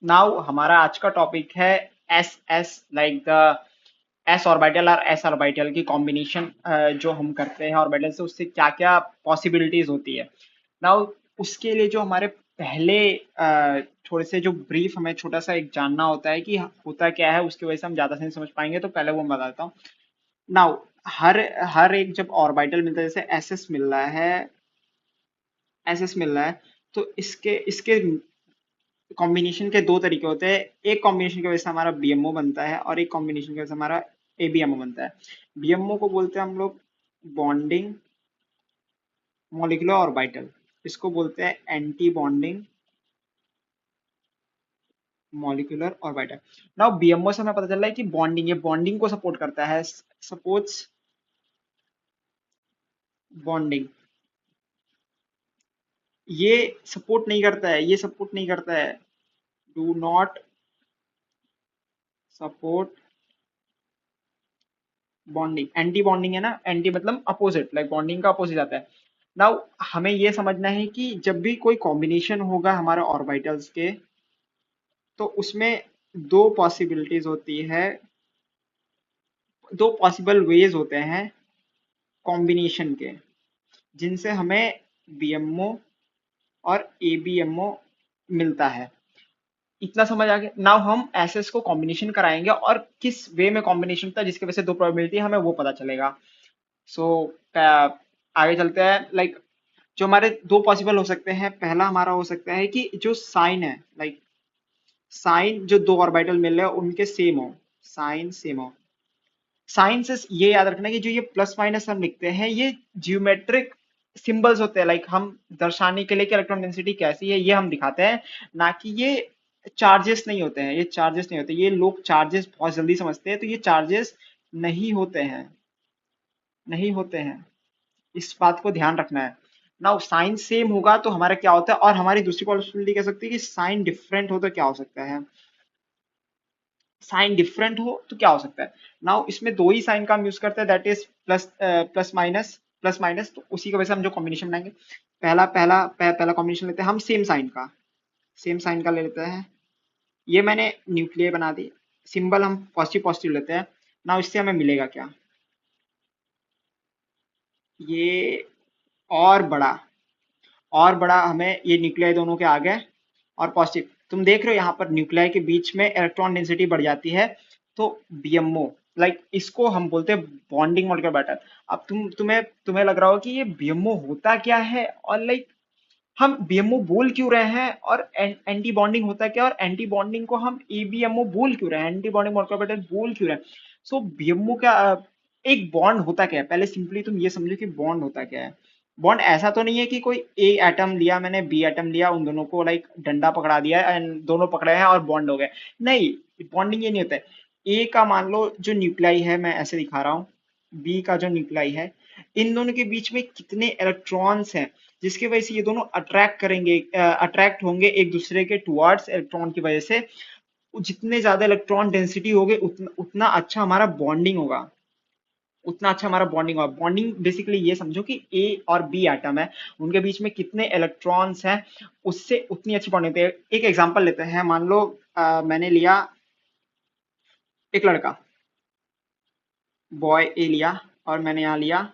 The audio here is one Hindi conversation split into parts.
नाउ हमारा आज का टॉपिक है S S like the S orbital और एस ऑर्बिटल की कॉम्बिनेशन जो हम करते हैं ऑर्बिटल से, उससे क्या क्या पॉसिबिलिटीज होती है। नाउ उसके लिए जो हमारे पहले थोड़े से जो ब्रीफ हमें छोटा सा एक जानना होता है कि होता क्या है, उसकी वजह से हम ज्यादा से नहीं समझ पाएंगे, तो पहले वो मैं बताता हूँ। नाउ हर हर एक जब ऑर्बिटल मिलता है, जैसे एस एस मिल रहा है, एस एस मिल रहा है, तो इसके इसके कॉम्बिनेशन के दो तरीके होते हैं। एक कॉम्बिनेशन की वजह से हमारा बीएमओ बनता है और एक कॉम्बिनेशन की वजह से हमारा एबीएमओ बनता है। बीएमओ को बोलते हैं हम लोग बॉन्डिंग मॉलिक्यूलर ऑर्बिटल, इसको बोलते हैं anti bonding molecular orbital. Now BMO से हमें पता चल रहा है कि बॉन्डिंग, ये बॉन्डिंग को सपोर्ट करता है। सपोज बॉन्डिंग, ये सपोर्ट नहीं करता है, ये सपोर्ट नहीं करता है। Do not support bonding, anti bonding है ना, एंटी मतलब अपोजिट, लाइक बॉन्डिंग का अपोजिट आता है। नाउ हमें ये समझना है कि जब भी कोई कॉम्बिनेशन होगा हमारे ऑर्बिटल्स के, तो उसमें दो पॉसिबिलिटीज होती है, दो पॉसिबल वेज होते हैं कॉम्बिनेशन के, जिनसे हमें बीएमओ और एबीएमओ मिलता है। इतना समझ आ गया। नाउ हम एसएस को कॉम्बिनेशन कराएंगे और किस वे में कॉम्बिनेशन था जिसकी वजह से दो प्रोबेबिलिटी हमें वो पता चलेगा। सो आगे चलते हैं। लाइक जो हमारे दो पॉसिबल हो सकते हैं, पहला हमारा हो सकता है कि जो साइन है, लाइक साइन जो दो ऑर्बिटल मिल रहे हैं उनके सेम हो, साइन सेम हो। साइन से ये याद रखना कि जो ये प्लस माइनस हम लिखते हैं, ये जियोमेट्रिक सिंबल्स होते हैं, लाइक हम दर्शाने के लिए कि इलेक्ट्रॉन डेंसिटी कैसी है ये हम दिखाते हैं, ना कि ये चार्जेस नहीं होते हैं, ये चार्जेस नहीं होते। ये लोग चार्जेस बहुत जल्दी समझते हैं, तो ये चार्जेस नहीं होते हैं, नहीं होते हैं। इस बात को ध्यान रखना है। ना साइन सेम होगा तो हमारा क्या होता है, और हमारी दूसरी पॉसिबिलिटी कह सकती है कि साइन डिफरेंट हो तो क्या हो सकता है। साइन डिफरेंट हो तो क्या हो सकता है। नाउ इसमें दो ही साइन का हम यूज करते हैं, that is plus plus minus, plus minus. तो उसी की वजह से हम जो कॉम्बिनेशन बनाएंगे, पहला कॉम्बिनेशन लेते हैं हम सेम साइन का, सेम साइन का ले लेते हैं। ये मैंने न्यूक्लियर बना दी, सिंबल हम पॉजिटिव पॉजिटिव लेते हैं। नाउ इससे हमें मिलेगा क्या, ये और बड़ा, और बड़ा हमें ये न्यूक्लियाई दोनों के आ गए और पॉजिटिव। तुम देख रहे हो यहाँ पर न्यूक्लियाई के बीच में इलेक्ट्रॉन डेंसिटी बढ़ जाती है, तो बीएमओ, लाइक इसको हम बोलते हैं बॉन्डिंग मॉलिक्यूलर बैटल। अब तुम्हें तुम्हें लग रहा हो कि ये बीएमओ होता क्या है, और लाइक हम बीएमओ बोल क्यों रहे हैं, और एंटी बॉन्डिंग होता क्या है, और एंटी बॉन्डिंग को हम एबीएमओ बोल क्यों रहे हैं, एंटी बॉन्डिंग मॉलिक्यूलर बैटल बोल क्यों रहे हैं। सो बीएमओ का एक बॉन्ड होता क्या है, पहले सिंपली तुम ये समझो कि बॉन्ड होता क्या है। बॉन्ड ऐसा तो नहीं है कि कोई ए एटम लिया, मैंने बी एटम लिया, उन दोनों को लाइक डंडा पकड़ा दिया एंड दोनों पकड़े हैं और बॉन्ड हो गए। नहीं, बॉन्डिंग ये नहीं होता है। ए का मान लो जो न्यूक्लाई है, मैं ऐसे दिखा रहा हूँ, बी का जो न्यूक्लाई है, इन दोनों के बीच में कितने इलेक्ट्रॉन्स हैं, जिसकी वजह से ये दोनों अट्रैक्ट करेंगे, अट्रैक्ट होंगे एक दूसरे के टुवर्ड्स इलेक्ट्रॉन की वजह से। जितने ज्यादा इलेक्ट्रॉन डेंसिटी होगे उतना अच्छा हमारा बॉन्डिंग होगा, उतना अच्छा हमारा बॉन्डिंग होगा। बॉन्डिंग बेसिकली ये समझो कि ए और बी एटम है, उनके बीच में कितने इलेक्ट्रॉन्स हैं, उससे उतनी अच्छी बॉन्डिंग होती है। एक एग्जांपल लेते हैं, मान लो मैंने लिया एक लड़का, बॉय ए लिया, और मैंने यहाँ लिया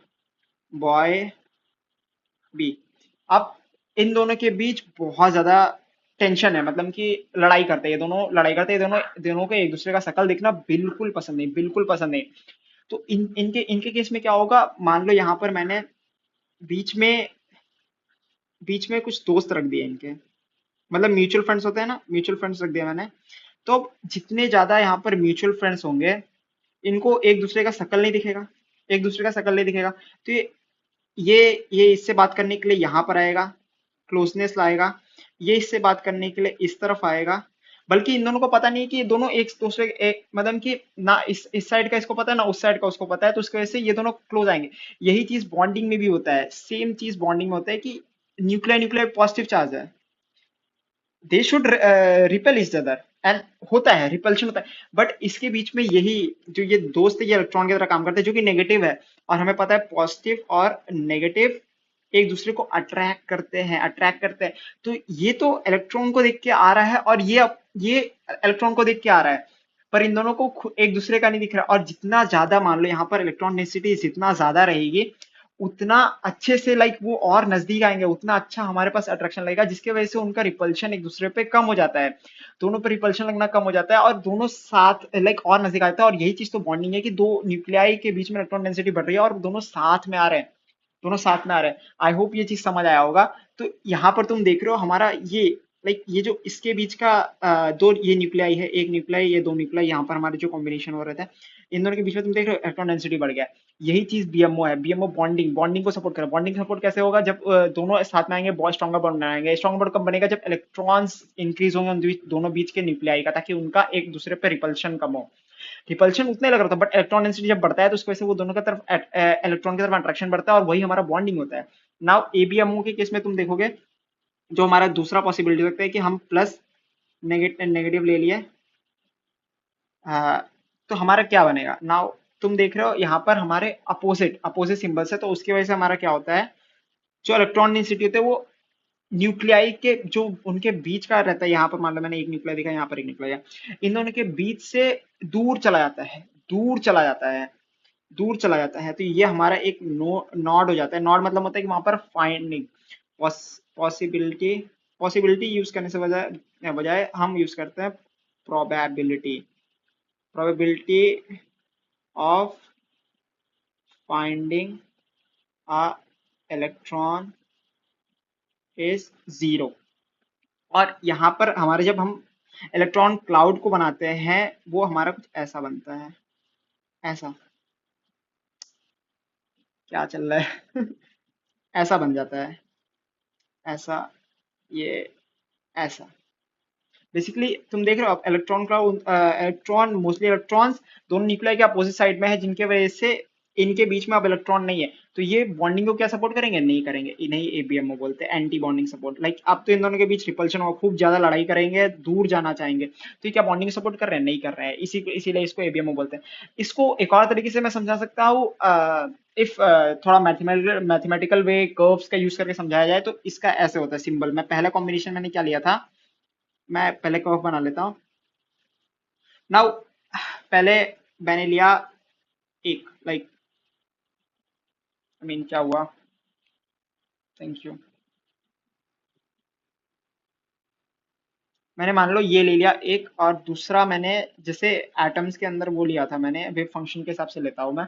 बॉय बी। अब इन दोनों के बीच बहुत ज्यादा टेंशन है, मतलब कि लड़ाई करते हैं ये दोनों, लड़ाई करते हैं ये दोनों, दोनों को एक दूसरे का शकल देखना बिल्कुल पसंद नहीं, बिल्कुल पसंद नहीं। तो इनके इनके केस में क्या होगा, मान लो यहाँ पर मैंने बीच में बीच में कुछ दोस्त रख दिए इनके, मतलब म्यूचुअल फंड्स होते हैं ना, म्यूचुअल फंड्स रख दिया मैंने। तो जितने ज्यादा यहाँ पर म्यूचुअल फंड्स होंगे, इनको एक दूसरे का शकल नहीं दिखेगा, एक दूसरे का शकल नहीं दिखेगा। तो ये इससे बात करने के लिए यहाँ पर आएगा, क्लोजनेस लाएगा। ये इससे बात करने के लिए इस तरफ आएगा। बल्कि इन दोनों को पता नहीं है कि ये दोनों एक दूसरे एक, मतलब कि ना इस साइड का इसको पता है, ना उस साइड का उसको पता है, तो उसकी वजह से ये दोनों क्लोज आएंगे। यही चीज बॉन्डिंग में भी होता है, सेम चीज बॉन्डिंग में होता है कि न्यूक्लियर न्यूक्लियर पॉजिटिव चार्ज है, they should repel each other, and होता है, रिपल्शन होता है। बट इसके बीच में यही जो ये दोस्त है, ये इलेक्ट्रॉन की तरह काम करते हैं, जो कि नेगेटिव है। और हमें पता है पॉजिटिव और नेगेटिव एक दूसरे को अट्रैक्ट करते हैं, अट्रैक्ट करते हैं। तो ये तो इलेक्ट्रॉन को देख के आ रहा है, और ये ये इलेक्ट्रॉन को देख के आ रहा है, पर इन दोनों को एक दूसरे का नहीं दिख रहा। और जितना ज्यादा मान लो यहाँ पर इलेक्ट्रॉन डेंसिटी जितना ज्यादा रहेगी, उतना अच्छे से लाइक वो और नजदीक आएंगे, उतना अच्छा हमारे पास अट्रैक्शन लगेगा, जिसकी वजह से उनका रिपल्शन एक दूसरे पे कम हो जाता है। दोनों पे रिपल्शन लगना कम हो जाता है और दोनों साथ लाइक और नजदीक आता है। और यही चीज तो बॉन्डिंग है कि दो न्यूक्लियाई के बीच में इलेक्ट्रॉन डेंसिटी बढ़ रही है और दोनों साथ में आ रहे हैं, दोनों साथ में आ रहे हैं। आई होप ये चीज समझ आया होगा। तो यहाँ पर तुम देख रहे हो हमारा ये लाइक ये जो इसके बीच का दो ये न्यूक्लियाई है, एक न्यूक्लियाई ये दो न्यूक्लियाई, यहाँ पर हमारे जो कॉम्बिनेशन हो रहे थे इन दोनों के बीच में तुम देख रहे हो इलेक्ट्रॉन डेंसिटी बढ़ गया है। यही चीज बीएमओ है। बीएमओ बॉन्डिंग बॉन्डिंग को सपोर्ट करे। बॉन्डिंग सपोर्ट कैसे होगा? जब दोनों साथ में आएंगे बहुत स्ट्रॉन्गर बॉन्ड बनाएंगे। स्ट्रॉन्गर बॉन्ड कब बनेगा? जब इलेक्ट्रॉन्स इंक्रीज होंगे दोनों बीच के न्यूक्लियाई का, ताकि उनका एक दूसरे पर रिपल्शन कम हो। रिपल्शन उतना ही लग रहा था, बट इलेक्ट्रॉन डेंसिटी जब बढ़ता है तो उसकी वजह से वो दोनों की तरफ इलेक्ट्रॉन की तरफ अट्रैक्शन बढ़ता है और वही हमारा बॉन्डिंग होता है। नाउ एबीएमओ के केस में तुम देखोगे जो हमारा दूसरा पॉसिबिलिटी लगता है कि हम प्लस नेगेटिव ले लिए, आ, तो हमारा क्या बनेगा? नाउ तुम देख रहे हो यहाँ पर हमारे अपोजिट अपोजिट सिंबल्स है, तो उसकी वजह से हमारा क्या होता है, जो इलेक्ट्रॉन डेंसिटी होते हैं वो न्यूक्लियाई के जो उनके बीच का रहता है, यहाँ पर मान लो मैंने एक न्यूक्लियाई दिखा, यहाँ पर एक न्यूक्लियाई है, इन दोनों के बीच से दूर चला जाता है, दूर चला जाता है, दूर चला जाता है। तो ये हमारा एक नॉड हो जाता है। नॉड मतलब होता है कि वहां पर फाइंडिंग पॉसिबिलिटी, पॉसिबिलिटी यूज करने से बजाय बजाय हम यूज करते हैं probability, probability of finding a electron is zero. और यहाँ पर हमारे जब हम इलेक्ट्रॉन क्लाउड को बनाते हैं वो हमारा कुछ ऐसा बनता है, ऐसा, क्या चल रहा है ऐसा बन जाता है, ऐसा, ये ऐसा। बेसिकली तुम देख रहे हो इलेक्ट्रॉन का इलेक्ट्रॉन मोस्टली इलेक्ट्रॉन्स दोनों न्यूक्लियाई के अपोजिट साइड में है, जिनके वजह से इनके बीच में अब इलेक्ट्रॉन नहीं है। तो ये बॉन्डिंग को क्या सपोर्ट करेंगे? नहीं करेंगे, इन्हें एबीएमओ बोलते हैं, एंटी बॉन्डिंग सपोर्ट। लाइक अब तो इन दोनों के बीच रिपल्शन होगा, खूब ज्यादा लड़ाई करेंगे, दूर जाना चाहेंगे, तो ये क्या बॉन्डिंग सपोर्ट कर रहे हैं? नहीं कर रहे हैं, इसीलिए इसको एबीएमओ बोलते हैं। इसको एक और तरीके से मैं समझा सकता हूँ, इफ थोड़ा मैथमेटिकल वे कर्व्स का यूज करके समझाया जाए तो इसका ऐसे होता है सिंबल। मैं पहला कॉम्बिनेशन मैंने क्या लिया था, मैं पहले कर्व बना लेता हूँ। नाउ पहले मैंने लिया एक लाइक, आई मीन क्या हुआ, थैंक यू, मैंने मान लो ये ले लिया एक, और दूसरा मैंने जैसे एटम्स के अंदर वो लिया था, मैंने वेव फंक्शन के हिसाब से लेता हूँ मैं,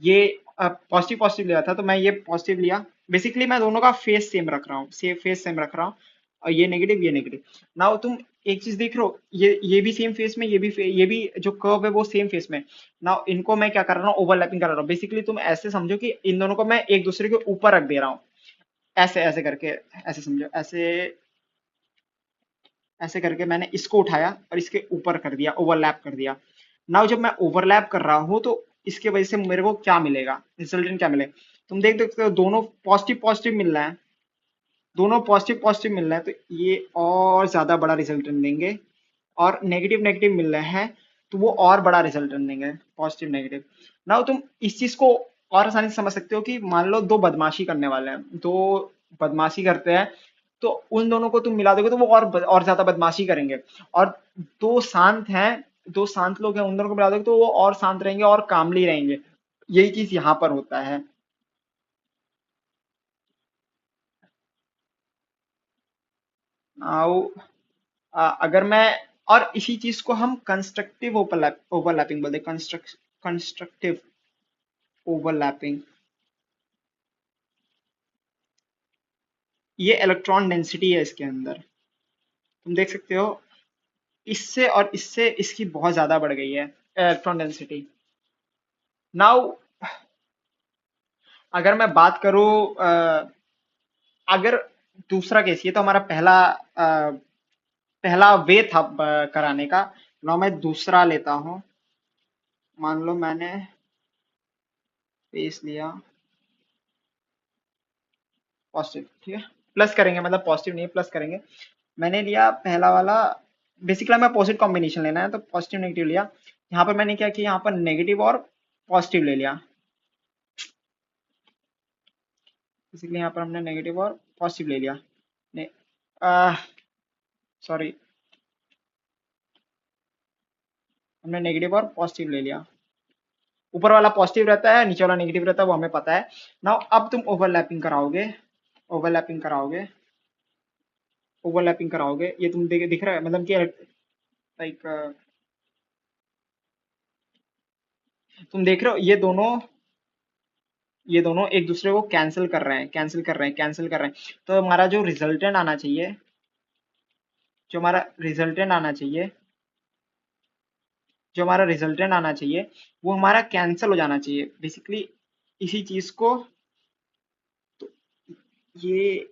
ये पॉजिटिव पॉजिटिव लिया था तो मैं ये पॉजिटिव लिया। बेसिकली मैं दोनों का फेस सेम रख रहा हूँ, फेस सेम रख रहा हूँ, और ये नेगेटिव। नाउ तुम एक चीज देख रहे हो, ये भी सेम फेस में, ये भी जो कर्व है वो सेम फेस में। नाउ इनको मैं क्या कर रहा हूँ, ओवरलैपिंग कर रहा हूँ। बेसिकली तुम ऐसे समझो कि इन दोनों को मैं एक दूसरे के ऊपर रख दे रहा हूँ, ऐसे ऐसे करके, ऐसे समझो, ऐसे ऐसे करके मैंने इसको उठाया और इसके ऊपर कर दिया, ओवरलैप कर दिया। नाउ जब मैं ओवरलैप कर रहा हूं तो इसके वजह से मेरे को क्या मिलेगा, रिजल्टेंट क्या मिलेगा? तुम देख सकते हो दोनों पॉजिटिव पॉजिटिव मिल रहा है, दोनों पॉजिटिव पॉजिटिव मिल रहा है, तो ये और ज्यादा बड़ा रिजल्टेंट देंगे। और नेगेटिव नेगेटिव मिल रहा है तो वो और बड़ा रिजल्टेंट देंगे, पॉजिटिव नेगेटिव। नाउ तुम इस चीज को और आसानी से समझ सकते हो कि मान लो दो बदमाशी करने वाले हैं, दो बदमाशी करते हैं, तो उन दोनों को तुम मिला दोगे तो वो और ज्यादा बदमाशी करेंगे। और दो शांत हैं, दो शांत लोग हैं, उन दोनों को मिला दोगे तो वो और शांत रहेंगे और कामली रहेंगे। यही चीज यहाँ पर होता है। नाउ अगर मैं, और इसी चीज को हम कंस्ट्रक्टिव ओवरलैपिंग बोलते हैं, कंस्ट्रक्टिव ओवरलैपिंग। ये इलेक्ट्रॉन डेंसिटी है इसके अंदर, तुम देख सकते हो, इससे और इससे इसकी बहुत ज्यादा बढ़ गई है इलेक्ट्रॉन डेंसिटी। नाउ अगर मैं बात करूं, अगर दूसरा केस, ये तो हमारा पहला वे था कराने का। नाउ मैं दूसरा लेता हूं। मान लो मैंने फेस लिया पॉजिटिव, ठीक है, प्लस करेंगे, मतलब पॉजिटिव नहीं प्लस करेंगे। मैंने लिया पहला वाला, बेसिकली मैं पॉजिटिव कॉम्बिनेशन लेना है तो पॉजिटिव नेगेटिव लिया। यहाँ पर मैंने क्या किया, यहाँ पर नेगेटिव और पॉजिटिव ले लिया। बेसिकली यहाँ पर हमने नेगेटिव और पॉजिटिव ले लिया। ने, सॉरी, हमने नेगेटिव और पॉजिटिव ले लिया। ऊपर वाला पॉजिटिव रहता है, नीचे वाला नेगेटिव रहता है, वो हमें पता है। नाउ अब तुम ओवरलैपिंग कराओगे, ओवरलैपिंग कराओगे, ओवरलैपिंग कराओगे, ये तुम दिख रहा है मतलब कि लाइक तुम देख रहे हो ये दोनों एक दूसरे को कैंसिल कर रहे हैं, कैंसिल कर रहे हैं, कैंसिल कर रहे हैं। तो हमारा जो रिजल्टेंट आना चाहिए, जो हमारा रिजल्टेंट आना चाहिए, जो हमारा रिजल्टेंट आना चाहिए, वो हमारा कैंसिल हो जाना चाहिए बेसिकली। इसी चीज को, तो ये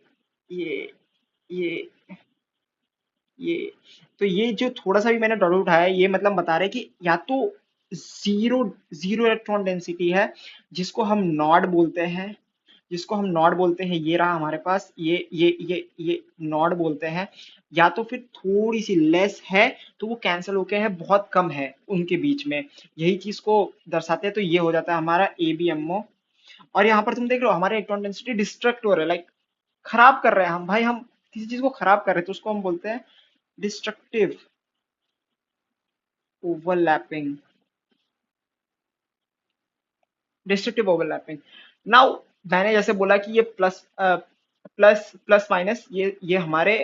ये ये ये तो ये जो थोड़ा सा भी मैंने डॉट उठाया है, ये मतलब बता रहे हैं कि या तो जीरो जीरो इलेक्ट्रॉन डेंसिटी है, जिसको हम नॉड बोलते हैं, जिसको हम नॉड बोलते हैं, ये रहा हमारे पास, ये नॉड बोलते हैं। या तो फिर थोड़ी सी लेस है, तो वो कैंसिल होके है बहुत कम है उनके बीच में, यही चीज को दर्शाते हैं। तो ये हो जाता है हमारा ABMO। और यहाँ पर तुम देख रहे हो हमारे इलेक्ट्रॉन डेंसिटी डिस्ट्रक्ट हो रहे हैं, लाइक खराब कर रहे हैं हम भाई, हम किसी चीज को खराब कर रहे हैं, तो उसको हम बोलते हैं destructive overlapping, destructive overlapping. Now मैंने जैसे बोला कि ये प्लस प्लस प्लस माइनस, ये हमारे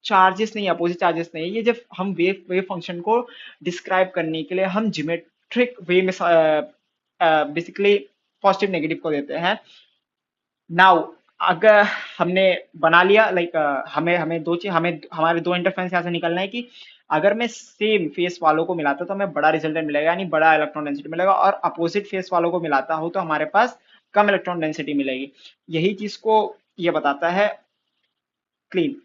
चार्जेस नहीं, अपोजिट चार्जेस नहीं है। ये जब हम वेव वेव फंक्शन को डिस्क्राइब करने के लिए हम जियोमेट्रिक वे में बेसिकली पॉजिटिव नेगेटिव को देते हैं। नाउ अगर हमने बना लिया, लाइक हमें हमें दो चीज, हमें हमारे दो इंटरफेरेंस यहाँ से निकलना है कि अगर मैं सेम फेस वालों को मिलाता तो हमें बड़ा रिजल्टेंट मिलेगा, यानी बड़ा इलेक्ट्रॉन डेंसिटी मिलेगा, और अपोजिट फेस वालों को मिलाता हो तो हमारे पास कम इलेक्ट्रॉन डेंसिटी मिलेगी। यही चीज को ये बताता है क्लीन।